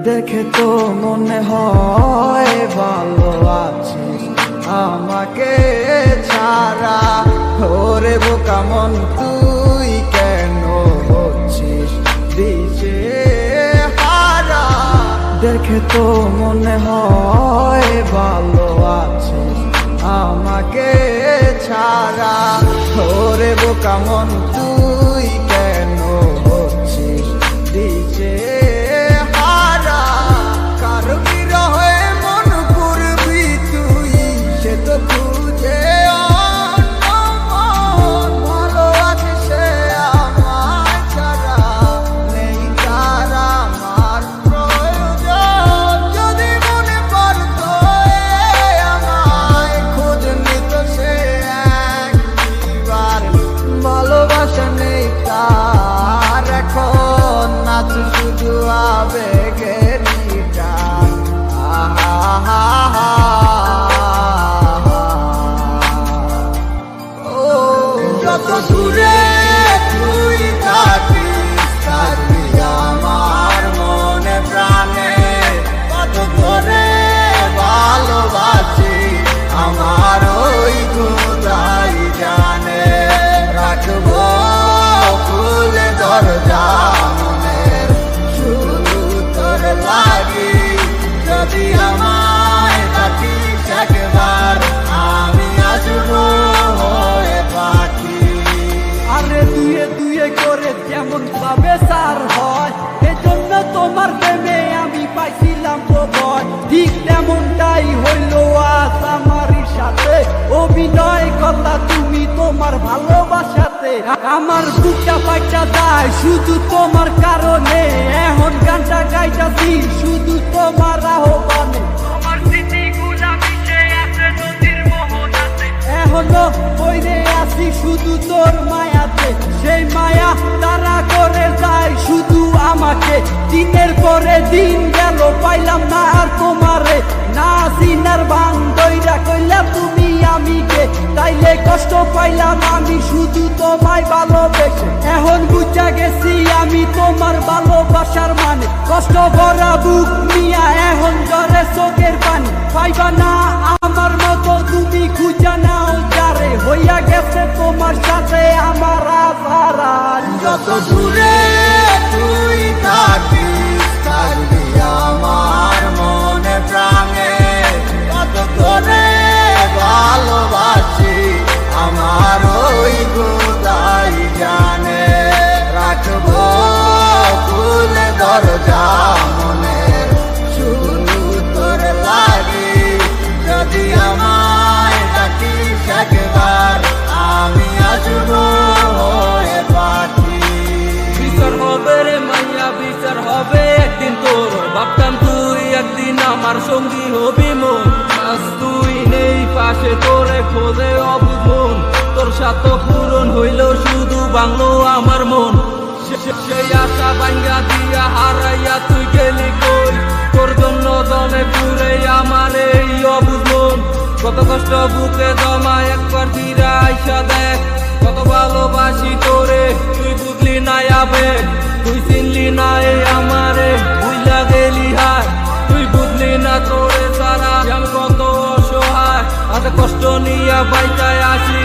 দেখে তো মনে হয় ভালো আছিস আমাকে ছাড়া। ওরে বোকা মন তুই কেন হচ্ছিস দিশে হারা। দেখে তো মনে হয় ভালো আছিস আমাকে ছাড়া। ওরে বোকা মন তুই কেন হচ্ছিস দিশে হারা। কার বিরহে মন করবি তুই সে তো খুঁজে ভালো আছে সে আমায় ছাড়া। নেই তার আমার প্রয়োজন যদি মনে পড়তো আমায় খোঁজ নিত সে একবার। ভালোবাসা নেই তার এখন নাচ শুধু আবেগের গীতার। ও যত দূরে তুই থাকিস থাকবি আমার মনে প্রাণে। কত করে ভালোবাসি আমার ওই খোদাই জানে। রাখবো খুলে দরজা মনের শুধু তোর লাগি। যদি আমায় থাকিস একবার আমি আসবো হয়ে পাখি। আরে দুয়ে দুয়ে করে যেমন ভাবে সার হয় এজন্য তোমার প্রেমে আমি পাইছিলাম প্রভয়। ঠিক তেমনটাই হইল আজ আমারই সাথে। অভিনয় করলা তুমি তোমার ভালোবাসাতে। আমার বুকটা পাইটা যায় শুধু তোমার কারণে। এখন গানটা গাইতাছি শুধু তোমার আহ্বানে। এখনো বইরে আছি শুধু তোর মায়াতে। সেই মায়া তারা করে যায় শুধু আমাকে। দিনের পরে দিন গেল পাইলাম না আর তোমারে। না সিনার ভাঙ দইরা কইলা তুমি আমিকে। তাইলে কষ্ট পাইলাম আমি শুধু তোমায় ভালোবেসে। এখন বুঝা গেছি আমি তোমার ভালোবাসার মানে। কষ্ট ভরা বুক নিয়া এখন জ্বরে চোখের পানি। পাইবা না আমার মতো তুমি খুঁজা নাও যারে। হইয়া গেছে তোমার সাথে আমার আধার। যত দূরে তুই থাকিস থাকবি আমার মনে প্রাণে। কত করে ভালোবাসি আমার ওই খোদাই জানে। রাখবো খুলে দরজা মনের শুধু তোর লাগি। যদি আমায় ডাকিস একবার আমি আসবো হয়ে পাখি। বিচার হবে রে মাইয়া বিচার হবে একদিন তোর। ভাবতাম তুই একদিন আমার সঙ্গী হবি মন। আজ তুই নেই পাশে তোরে খোঁজে অবুঝ মন। তোর সাথে পূরণ হইল শুধু বাংলো আমার মন। সেই আশা ভাঙ্গা দিয়া হারাইয়া তুই গেলি কই। তোর জন্য দলে ঘুরে আমার এই অবুঝ মন। কত কষ্ট বুকে জমা একবার ফিরে আইসা দেখ। কত ভালোবাসি তোরে তুই বুঝলি না আবেগ। তুই চিনলি না এই আমারে ভুইলা গেলি হায়। তুই বুঝলি না তোরে সারা আমি কত অসহায়। আজ কষ্ট নিয়া বাইতা